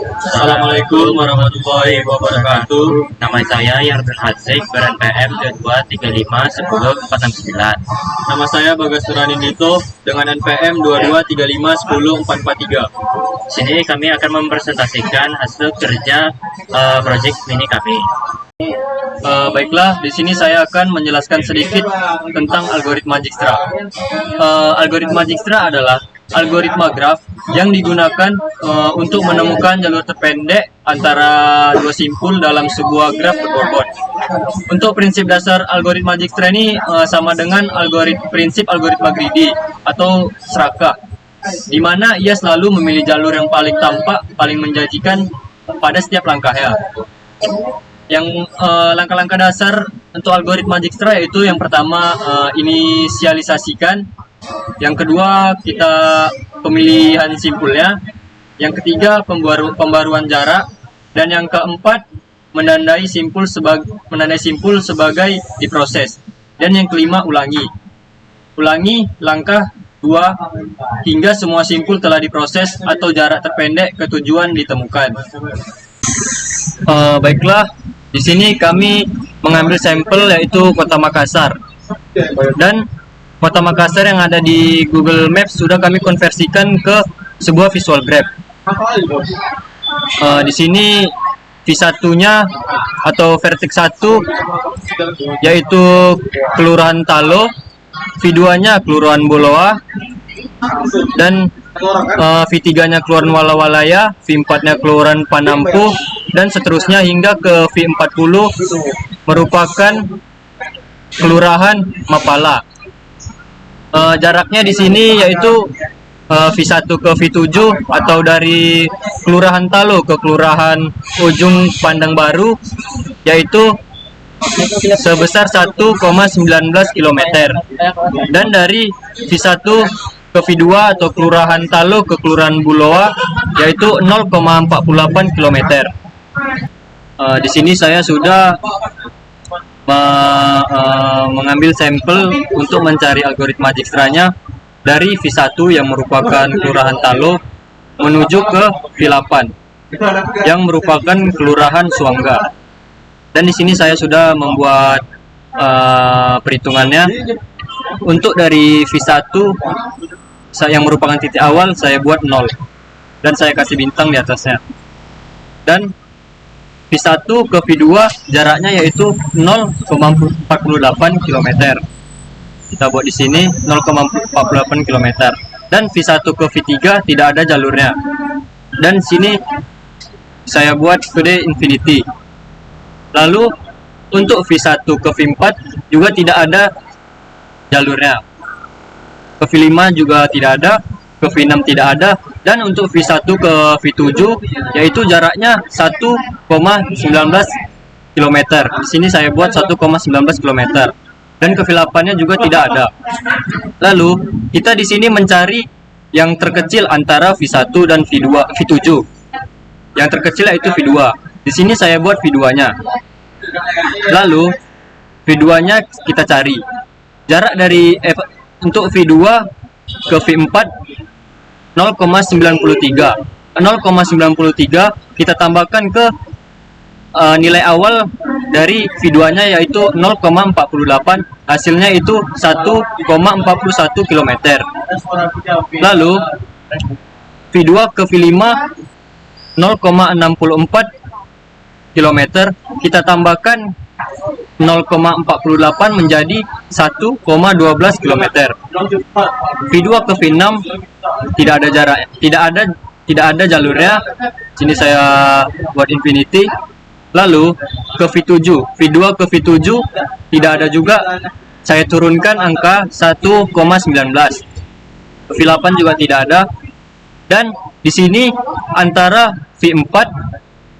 Assalamualaikum warahmatullahi wabarakatuh. Nama saya Yardun Hadzik, BERNPM 22351049. Nama saya Bagas Nito dengan NPM 22351043. Sini kami akan mempresentasikan hasil kerja proyek mini kami. Baiklah, di sini saya akan menjelaskan sedikit tentang algoritma Dijkstra. Algoritma Dijkstra adalah algoritma graf yang digunakan untuk menemukan jalur terpendek antara dua simpul dalam sebuah graf berbobot. Untuk prinsip dasar algoritma Dijkstra ini sama dengan prinsip algoritma greedy atau serakah, di mana ia selalu memilih jalur yang paling tampak, paling menjanjikan pada setiap langkahnya. Yang langkah-langkah dasar untuk algoritma Dijkstra yaitu yang pertama inisialisasikan, yang kedua kita pemilihan simpulnya, yang ketiga pembaruan jarak, dan yang keempat menandai simpul sebagai diproses, dan yang kelima ulangi langkah 2 hingga semua simpul telah diproses atau jarak terpendek ke tujuan ditemukan. Baiklah, di sini kami mengambil sampel yaitu Kota Makassar, dan Kota Makassar yang ada di Google Maps sudah kami konversikan ke sebuah visual graph. Di sini V1-nya atau vertex 1 yaitu Kelurahan Talo, V2-nya Kelurahan Boloa, dan V3-nya Kelurahan Walawalaya, V4-nya Kelurahan Panampu, dan seterusnya hingga ke V40 merupakan Kelurahan Mapala. Jaraknya di sini yaitu V1 ke V7 atau dari Kelurahan Talo ke Kelurahan Ujung Pandang Baru yaitu sebesar 1,19 km, dan dari V1 ke V2 atau Kelurahan Talo ke Kelurahan Buloa yaitu 0,48 km. Di sini saya sudah mengambil sampel untuk mencari algoritma Dijkstranya dari V1 yang merupakan Kelurahan Talo menuju ke V8 yang merupakan Kelurahan Suangga. Dan di sini saya sudah membuat perhitungannya. Untuk dari V1 yang merupakan titik awal saya buat 0 dan saya kasih bintang di atasnya. Dan V1 ke V2 jaraknya yaitu 0,48 km. Kita buat di sini 0,48 km. Dan V1 ke V3 tidak ada jalurnya. Dan sini saya buat kode infinity. Lalu untuk V1 ke V4 juga tidak ada jalurnya. Ke V5 juga tidak ada, ke V6 tidak ada, dan untuk V1 ke V7 yaitu jaraknya 1,19 km. Di sini saya buat 1,19 km. Dan ke V8-nya juga tidak ada. Lalu kita di sini mencari yang terkecil antara V1 dan V7. Yang terkecil yaitu V2. Di sini saya buat V2-nya. Lalu V2-nya kita cari. Jarak dari untuk V2 ke V4 0,93 kita tambahkan ke nilai awal dari V2-nya yaitu 0,48, hasilnya itu 1,41 km. Lalu V2 ke V5 0,64 km, kita tambahkan 0,48 menjadi 1,12 km. V2 ke V6 tidak ada jarak, tidak ada jalurnya. Sini saya buat infinity. Lalu ke V7, V2 ke V7 tidak ada juga. Saya turunkan angka 1,19. Ke V8 juga tidak ada. Dan di sini antara V4,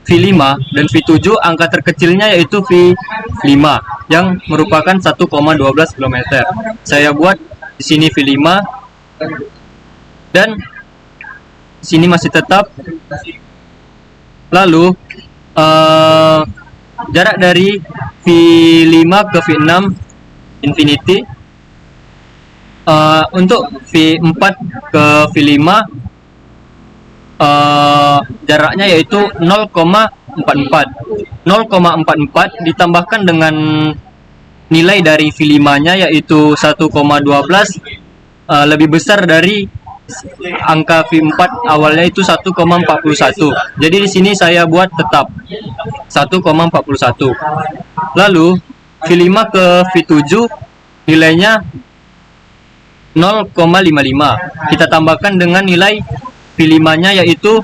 V5 dan V7 angka terkecilnya yaitu V5 yang merupakan 1,12 km. Saya buat di sini V5 dan di sini masih tetap. Lalu jarak dari V5 ke V6 infinity. Untuk V4 ke V5 jaraknya yaitu 0,44. 0,44 ditambahkan dengan nilai dari V5-nya yaitu 1,12, lebih besar dari angka V4 awalnya itu 1,41. Jadi di sini saya buat tetap 1,41. Lalu V5 ke V7 nilainya 0,55. Kita tambahkan dengan nilai V5-nya yaitu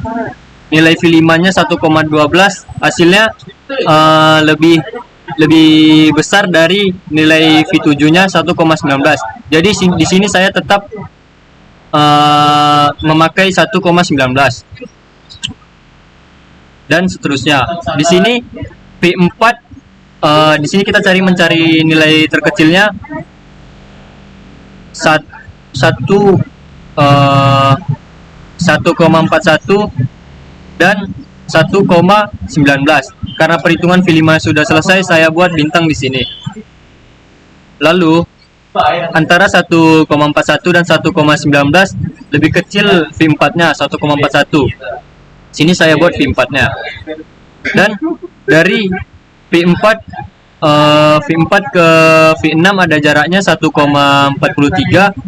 nilai V5-nya 1,12, hasilnya lebih besar dari nilai V7-nya 1,19. Jadi di sini saya tetap memakai 1,19 dan seterusnya. Di sini V4, di sini kita mencari nilai terkecilnya 1,41 dan 1,19. Karena perhitungan V5 sudah selesai, saya buat bintang di sini. Lalu antara 1,41 dan 1,19 lebih kecil V4-nya 1,41. Sini saya buat V4-nya. Dan dari V4 ke V6 ada jaraknya 1,43.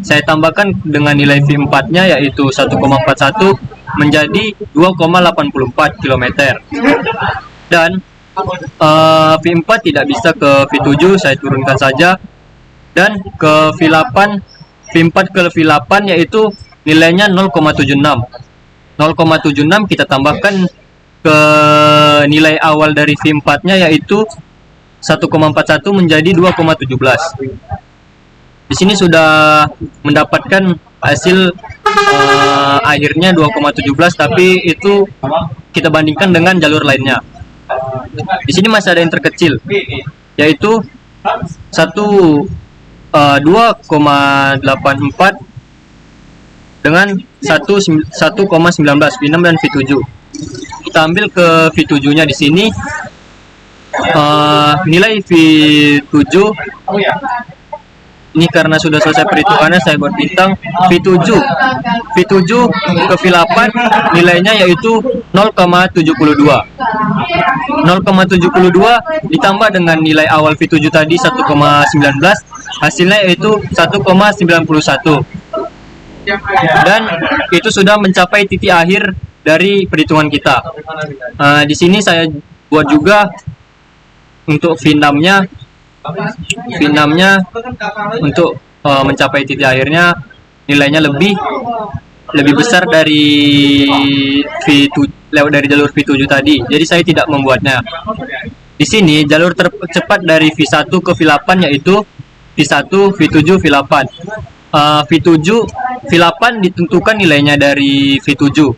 Saya tambahkan dengan nilai V4-nya yaitu 1,41 menjadi 2,84 km. Dan V4 tidak bisa ke V7, saya turunkan saja. Dan ke V8, V4 ke V8 yaitu nilainya 0,76. 0,76 kita tambahkan ke nilai awal dari V4-nya yaitu 1,41 menjadi 2,17. Di sini sudah mendapatkan hasil akhirnya 2,17, tapi itu kita bandingkan dengan jalur lainnya. Di sini masih ada yang terkecil, yaitu 2,84 dengan 1,19 V6 dan V7. Kita ambil ke V7-nya di sini. Nilai V7 ini karena sudah selesai perhitungannya saya buat bintang. V7 ke V8 nilainya yaitu 0,72. 0,72 ditambah dengan nilai awal V7 tadi 1,19, hasilnya yaitu 1,91. Dan itu sudah mencapai titik akhir dari perhitungan kita. Di sini saya buat juga untuk V6-nya untuk mencapai titik akhirnya nilainya lebih besar dari lewat dari jalur V7 tadi. Jadi saya tidak membuatnya. Di sini jalur tercepat dari V1 ke V8 yaitu V1, V7, V8. V7, V8 ditentukan nilainya dari V7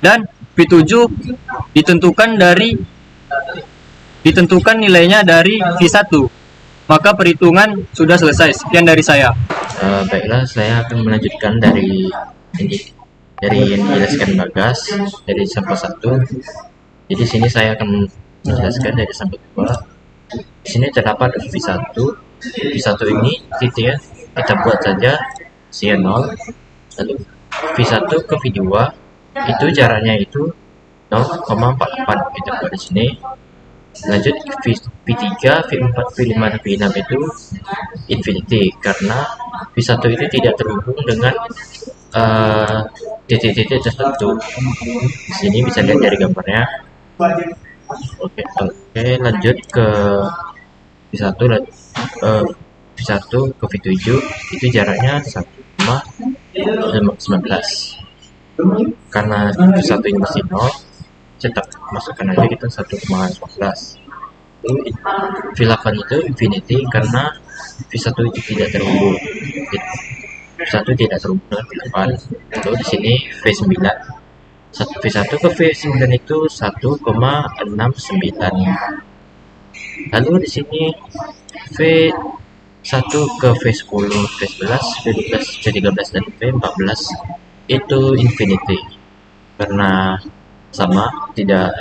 dan V7 ditentukan nilainya dari V1. Maka perhitungan sudah selesai. Sekian dari saya. Baiklah, saya akan melanjutkan dari yang dijelaskan Bagas dari sampel 1. Jadi sini saya akan menjelaskan dari sampel 2. Di sini terdapat V1. V1 ini titiknya kita buat saja C0. Lalu V1 ke V2 itu jaraknya itu 0,44 kita buat di sini. Lanjut V3, V4, V5, dan V6 itu infinity karena V1 itu tidak terhubung dengan titik-titik tertentu. Di sini bisa lihat dari gambarnya. Oke, lanjut ke V1 ke V7 itu jaraknya 1,19. Karena V1 ini masih 0, cetak masukkan aja kita 1,19. V8 itu infinity karena V1 itu tidak terhubung. V1 tidak terhubung dengan V8. Lalu di sini V9. V1 ke V9 itu 1,69. Lalu di sini V1 ke V10, V11, V12, V13 dan V14 itu infinity karena sama tidak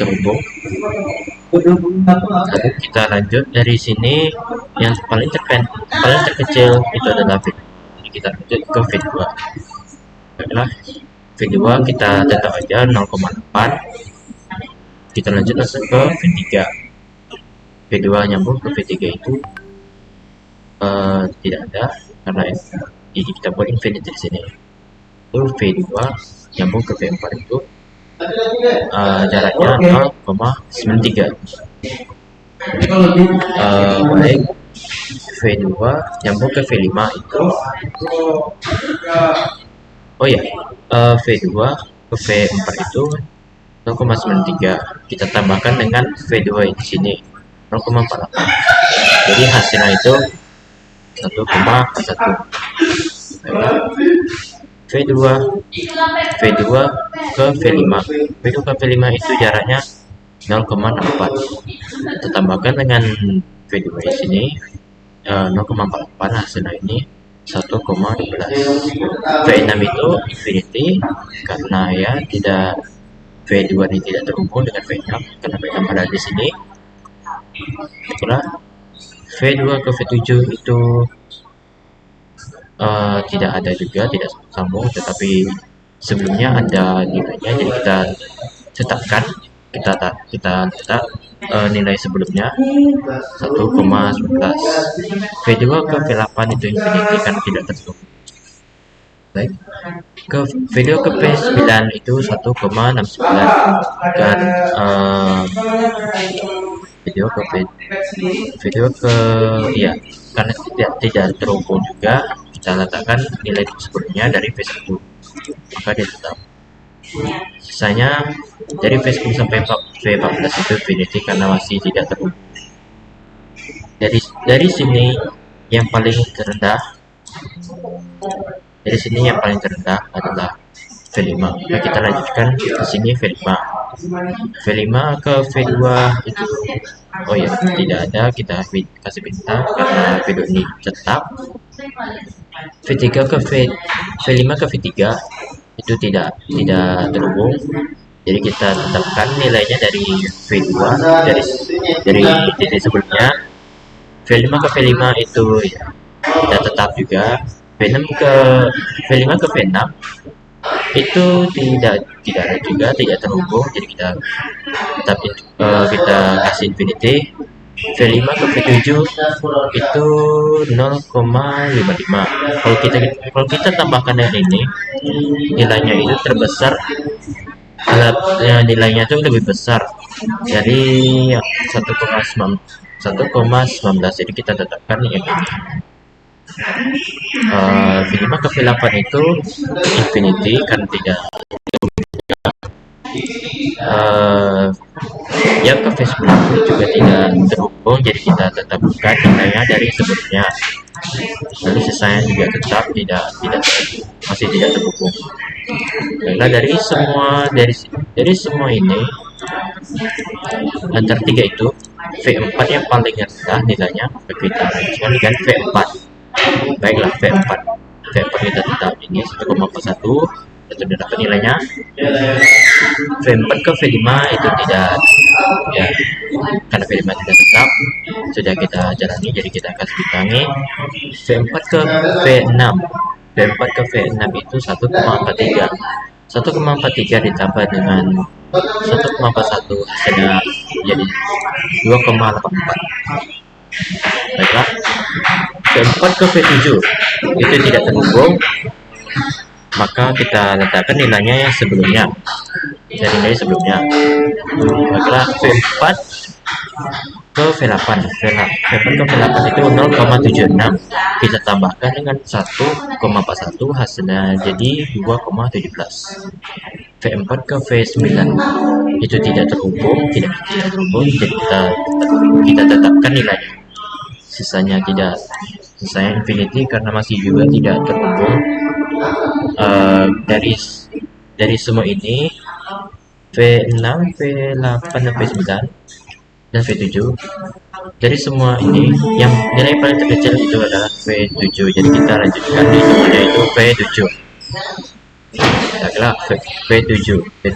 terhubung. Lalu kita lanjut dari sini yang paling terkecil itu adalah V. Jadi kita lanjut ke V2. Baiklah, V2 kita tetap aja 0,8. Kita lanjut langsung ke V3. V2 nyambung ke V3 itu tidak ada, karena jadi kita buat infinity di sini. Lalu V2 nyambung ke V4 itu jaraknya 0,93. Baik, V2 nyambung ke V5 itu V2 ke V4 itu 0,93. Kita tambahkan dengan V2 di sini 0,48. Jadi hasilnya itu 1,1. V2 ke V5. V2 ke V5 itu jaraknya 0,64. Kita tambahkan dengan V2 di sini 0,44, hasilnya ini 1,12. V6 itu infinity karena ya tidak, V2 ini tidak terhubung dengan V6 karena V6 ada di sini. Itulah V2 ke V7 itu tidak ada juga, tidak sambung, tetapi sebelumnya ada nilainya, jadi kita tetapkan, kita letak nilai sebelumnya 1,11. V2 ke V8 itu infinity kan tidak terhubung. Baik, ke V2 ke V9 itu 1,69 dan video ke ya, karena tidak terhubung juga, kita letakkan nilai sebelumnya dari V1, maka dia tetap. Sisanya dari V10 sampai V14 itu infinity karena masih tidak terhubung. Dari sini yang paling terendah, adalah V5. Nah, kita lanjutkan ke sini V5. V5 ke V2 itu tidak ada, kita kasih bintang karena V2 ini tetap. V5 ke V3 itu tidak terhubung, jadi kita tetapkan nilainya dari V2 dari titik sebelumnya. V5 ke V5 itu ya, kita tetap juga. V5 ke V6 itu tidak ada juga, tidak terhubung, jadi kita tetap kita kasih infinity. V5 ke V7 itu 0,55. Kalau kita tambahkan yang ini, nilainya itu terbesar, nilainya itu lebih besar dari 1,19, jadi kita tetapkan yang ini. V5 ke V8 itu infinity kan tidak. Yang ke V10 juga tidak terhubung, jadi kita tetapkan nilainya dari sebelumnya. Lalu sisanya juga tetap masih tidak terhubung. Karena dari semua ini, antara tiga itu V4 yang paling rendah nilainya, kita lanjutkan dengan V4. Baiklah, V4 kita tetap ini 1,41, dan dapat nilainya. V4 ke V5 itu tidak ya, karena V5 tidak tetap, sudah kita jalani, jadi kita kasih bitangi. V4 ke V6 itu 1,43. 1,43 ditambah dengan 1,41 hasilnya jadi 2,84. Baiklah, V4 ke V7 itu tidak terhubung, maka kita letakkan nilainya yang sebelumnya, nilai sebelumnya. Baiklah, V4 ke V8 itu 0,76, kita tambahkan dengan 1,41 hasilnya jadi 2,17. V4 ke V9 itu tidak terhubung, jadi kita tetapkan nilainya. Sisanya infinity karena masih juga tidak terhubung. Dari semua ini V6, V8, dan V9 dan V7, dari semua ini yang nilai paling terkecil itu adalah V7, jadi kita lanjutkan di semuanya itu V7. Baiklah, V7 ke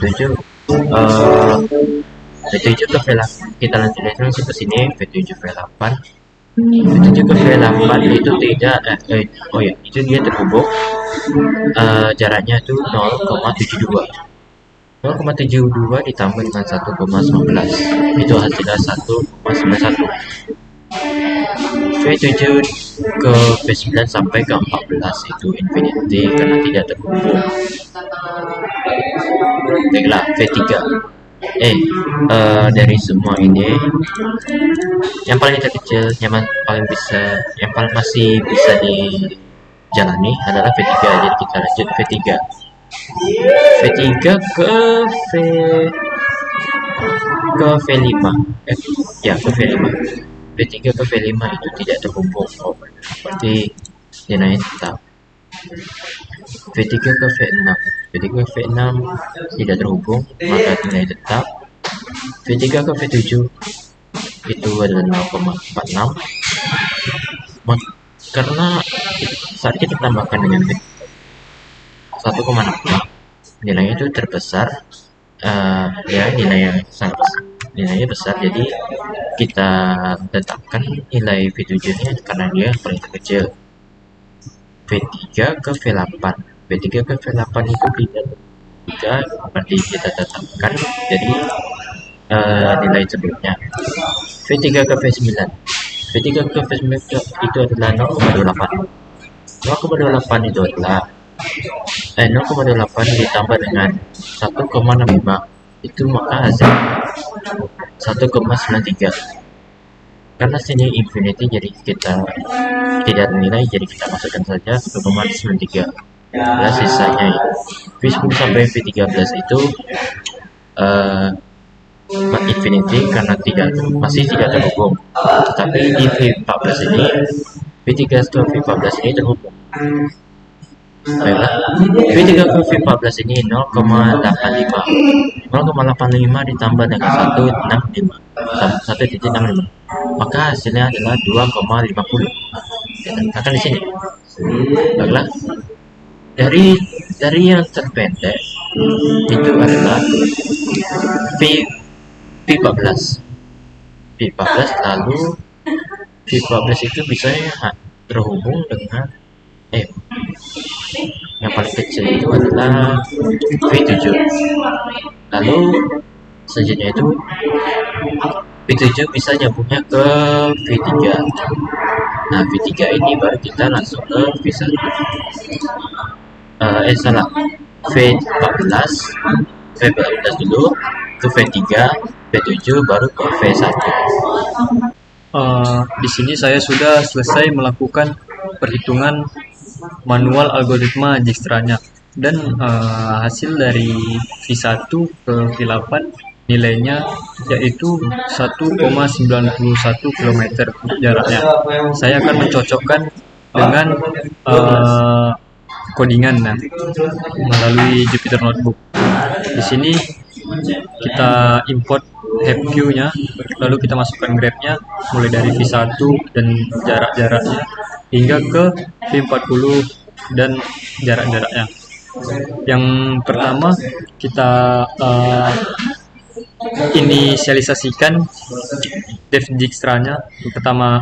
V8, kita lanjutkan ke sini V7 V8. V7 ke V8 itu tidak oh ya, itu dia terhubung, jaraknya itu 0,72 ditambah dengan 1,19 itu hasilnya 1,91. V7 ke V9 sampai ke 14 itu infinity karena tidak terhubung. Baiklah, V3 dari semua ini yang paling kecil, yang paling masih bisa dijalani adalah V3. Jadi kita lanjut V3 ke V5 ke V5. V3 ke V5 itu tidak terhubung, berarti nilainya tetap. V3 ke V6 tidak terhubung, maka nilai tetap. V3 ke V7 itu adalah 0,46, karena saat kita tambahkan dengan 1,6 nilainya itu terbesar, nilainya besar, jadi kita tetapkan nilai V7 nya karena dia paling terkecil. V3 ke V8 itu tidak berarti kita tetapkan jadi nilai sebelumnya. V3 ke V9 itu adalah 0,28 itu adalah 0,28 ditambah dengan 1,65 itu maka hasil 1,93. Karena sini infinity jadi kita tidak nilai, jadi kita masukkan saja 1,93. Nah, sisanya V10 sampai V13 itu infinity karena masih tidak terhubung. Tetapi di V14 ini, V3 ke V14 ini terhubung. Baiklah, V3 ke V14 ini 0,85 ditambah dengan 1,65, maka hasilnya adalah 2,50. Kita katakan di sini. Baiklah, dari yang terpendek itu adalah V14, lalu V14 itu bisa terhubung dengan yang paling kecil itu adalah V7, lalu selanjutnya itu V7 bisa nyambungnya ke V3. Nah, V3 ini baru kita langsung ke V1. V14 dulu ke V3, V7 baru ke V1. Di sini saya sudah selesai melakukan perhitungan manual algoritma Dijkstranya, dan hasil dari V1 ke V8 nilainya yaitu 1,91 km jaraknya. Saya akan mencocokkan dengan codingan melalui Jupyter Notebook. Di sini kita import HepQ-nya, lalu kita masukkan grafnya mulai dari V1 dan jarak-jaraknya hingga ke V40 dan jarak-jaraknya. Yang pertama kita inisialisasikan def Dijkstranya. Pertama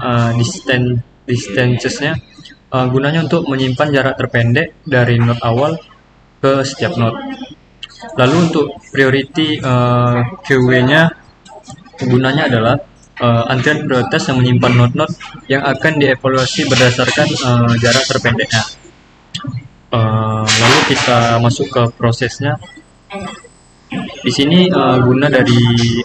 distances-nya gunanya untuk menyimpan jarak terpendek dari node awal ke setiap node. Lalu untuk priority QW-nya gunanya adalah antrian prioritas yang menyimpan node-node yang akan dievaluasi berdasarkan jarak terpendeknya. Lalu kita masuk ke prosesnya. Di sini guna dari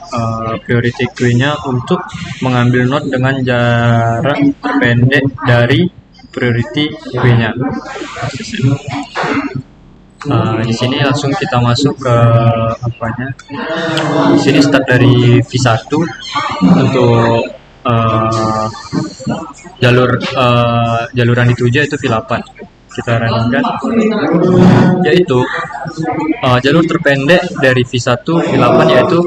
priority queue-nya untuk mengambil node dengan jarak terpendek dari priority queue-nya. Di sini langsung kita masuk ke apanya. Di sini start dari V1 untuk jaluran dituju itu V8. Kita runkan, yaitu jalur terpendek dari V1 V8 yaitu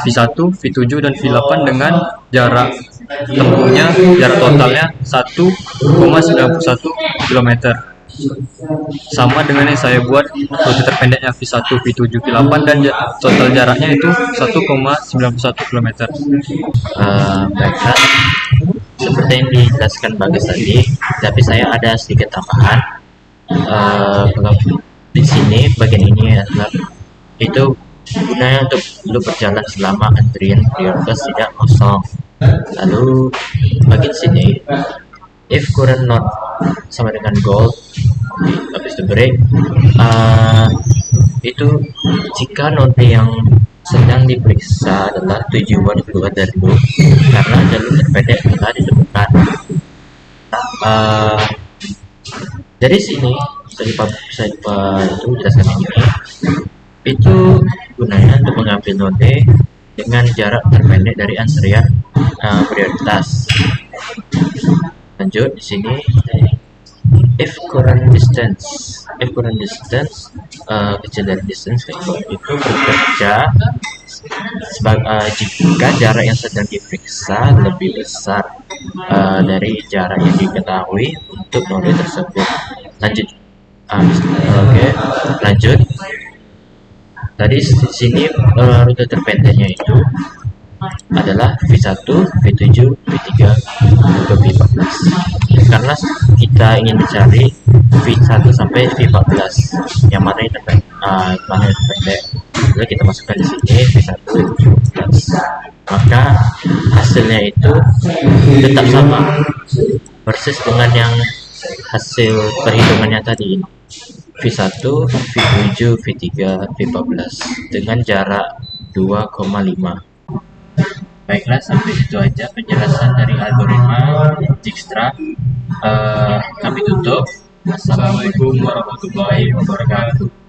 V1, V7 dan V8 dengan jarak tempuhnya, jarak totalnya 1,91 km. Sama dengan yang saya buat rute terpendeknya V1, V7, V8 dan total jaraknya itu 1,91 km. Baiklah, seperti seperti yang dijelaskan Bagas tadi, tapi saya ada sedikit tambahan. Kalau di sini bagian ini adalah itu gunanya untuk lu berjalan selama antrian prioritas tidak kosong. Lalu bagian sini, if current not sama dengan gold, habis itu break, itu jika node yang sedang diperiksa adalah tujuan keluar dari loop karena jalur terpendek telah ditemukan. Dari sini saya itu jelaskan ini, itu gunanya untuk mengambil node dengan jarak terpendek dari antrian prioritas. Lanjut di sini, if current distance kecil dari distance itu bekerja jika jarak yang sedang diperiksa lebih besar dari jarak yang diketahui untuk node tersebut. Lanjut, lanjut. Tadi di sini rute terpendeknya itu adalah V1, V7, V3, ke V14. Karena kita ingin mencari V1 sampai V14 yang mana yang terpendek, lalu kita masukkan di sini V1, V14. Maka hasilnya itu tetap sama persis dengan yang hasil perhitungannya tadi, V1, V7, V3, V14 dengan jarak 2,5. Baiklah, sampai situ aja penjelasan dari algoritma Dijkstra. Kami tutup. Assalamualaikum warahmatullahi wabarakatuh.